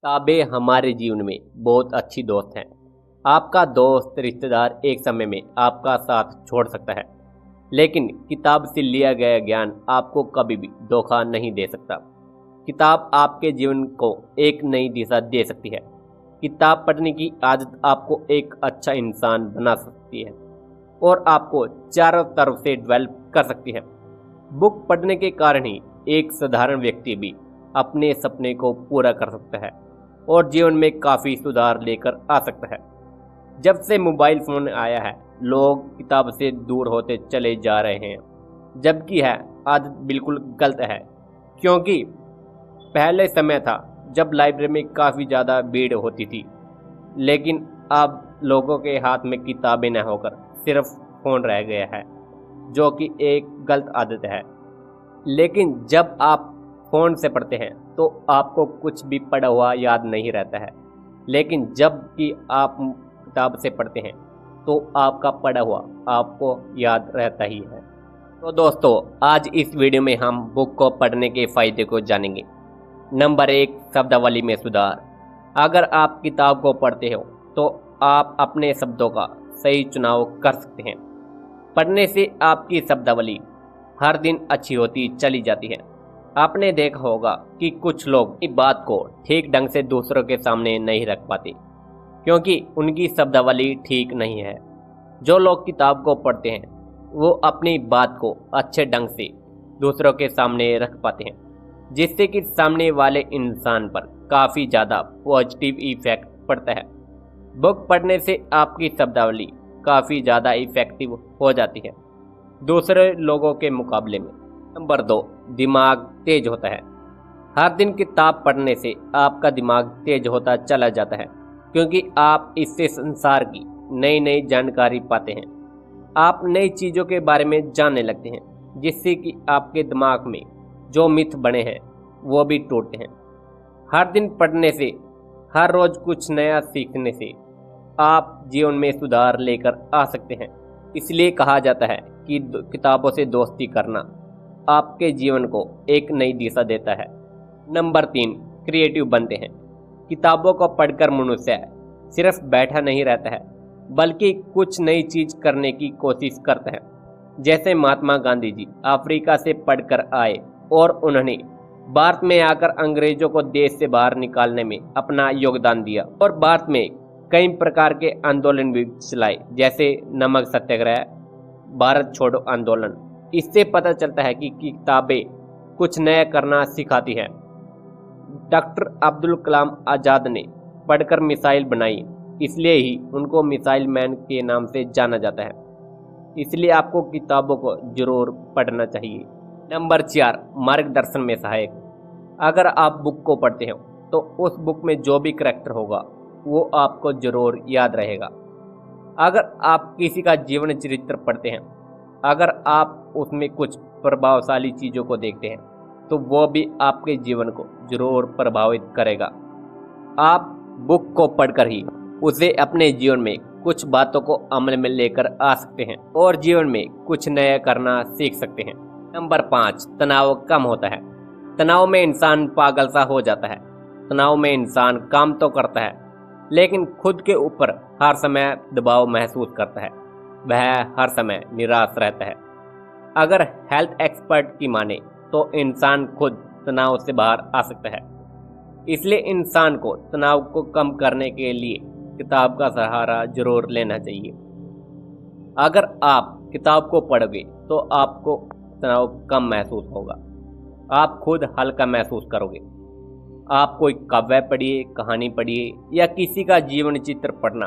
किताबें हमारे जीवन में बहुत अच्छी दोस्त हैं। आपका दोस्त रिश्तेदार एक समय में आपका साथ छोड़ सकता है, लेकिन किताब से लिया गया ज्ञान आपको कभी भी धोखा नहीं दे सकता। किताब आपके जीवन को एक नई दिशा दे सकती है। किताब पढ़ने की आदत आपको एक अच्छा इंसान बना सकती है और आपको चारों तरफ से डेवलप कर सकती है। बुक पढ़ने के कारण ही एक साधारण व्यक्ति भी अपने सपने को पूरा कर सकता है और जीवन में काफ़ी सुधार लेकर आ सकता है। जब से मोबाइल फ़ोन आया है, लोग किताब से दूर होते चले जा रहे हैं, जबकि यह आदत बिल्कुल गलत है। क्योंकि पहले समय था जब लाइब्रेरी में काफ़ी ज़्यादा भीड़ होती थी, लेकिन अब लोगों के हाथ में किताबें न होकर सिर्फ फ़ोन रह गया है, जो कि एक गलत आदत है। लेकिन जब आप फ़ोन से पढ़ते हैं तो आपको कुछ भी पढ़ा हुआ याद नहीं रहता है, लेकिन जब कि आप किताब से पढ़ते हैं तो आपका पढ़ा हुआ आपको याद रहता ही है। तो दोस्तों, आज इस वीडियो में हम बुक को पढ़ने के फ़ायदे को जानेंगे। नंबर 1, शब्दावली में सुधार। अगर आप किताब को पढ़ते हो तो आप अपने शब्दों का सही चुनाव कर सकते हैं। पढ़ने से आपकी शब्दावली हर दिन अच्छी होती चली जाती है। आपने देखा होगा कि कुछ लोग इस बात को ठीक ढंग से दूसरों के सामने नहीं रख पाते, क्योंकि उनकी शब्दावली ठीक नहीं है। जो लोग किताब को पढ़ते हैं वो अपनी बात को अच्छे ढंग से दूसरों के सामने रख पाते हैं, जिससे कि सामने वाले इंसान पर काफ़ी ज़्यादा पॉजिटिव इफेक्ट पड़ता है। बुक पढ़ने से आपकी शब्दावली काफ़ी ज़्यादा इफेक्टिव हो जाती है दूसरे लोगों के मुकाबले में। नंबर 2, दिमाग तेज होता है। हर दिन किताब पढ़ने से आपका दिमाग तेज होता चला जाता है, क्योंकि आप इससे संसार की नई नई जानकारी पाते हैं। आप नई चीज़ों के बारे में जानने लगते हैं, जिससे कि आपके दिमाग में जो मिथ बने हैं वो भी टूटते हैं। हर दिन पढ़ने से, हर रोज़ कुछ नया सीखने से आप जीवन में सुधार लेकर आ सकते हैं। इसलिए कहा जाता है कि किताबों से दोस्ती करना आपके जीवन को एक नई दिशा देता है। नंबर 3, क्रिएटिव बनते हैं। किताबों को पढ़कर मनुष्य सिर्फ बैठा नहीं रहता है, बल्कि कुछ नई चीज़ करने की कोशिश करता है। जैसे महात्मा गांधी जी अफ्रीका से पढ़कर आए और उन्होंने भारत में आकर अंग्रेजों को देश से बाहर निकालने में अपना योगदान दिया और भारत में कई प्रकार के आंदोलन भी चलाए, जैसे नमक सत्याग्रह, भारत छोड़ो आंदोलन। इससे पता चलता है कि किताबें कुछ नया करना सिखाती हैं। डॉक्टर अब्दुल कलाम आज़ाद ने पढ़कर मिसाइल बनाई, इसलिए ही उनको मिसाइल मैन के नाम से जाना जाता है। इसलिए आपको किताबों को जरूर पढ़ना चाहिए। नंबर 4, मार्गदर्शन में सहायक। अगर आप बुक को पढ़ते हो तो उस बुक में जो भी करैक्टर होगा वो आपको जरूर याद रहेगा। अगर आप किसी का जीवन चरित्र पढ़ते हैं, अगर आप उसमें कुछ प्रभावशाली चीज़ों को देखते हैं तो वो भी आपके जीवन को जरूर प्रभावित करेगा। आप बुक को पढ़कर ही उसे अपने जीवन में कुछ बातों को अमल में लेकर आ सकते हैं और जीवन में कुछ नया करना सीख सकते हैं। नंबर 5, तनाव कम होता है। तनाव में इंसान पागल सा हो जाता है। तनाव में इंसान काम तो करता है, लेकिन खुद के ऊपर हर समय दबाव महसूस करता है। वह हर समय निराश रहता है। अगर हेल्थ एक्सपर्ट की माने तो इंसान खुद तनाव से बाहर आ सकता है। इसलिए इंसान को तनाव को कम करने के लिए किताब का सहारा जरूर लेना चाहिए। अगर आप किताब को पढ़ोगे तो आपको तनाव कम महसूस होगा, आप खुद हल्का महसूस करोगे। आप कोई काव्य पढ़िए, कहानी पढ़िए या किसी का जीवन चित्र पढ़ना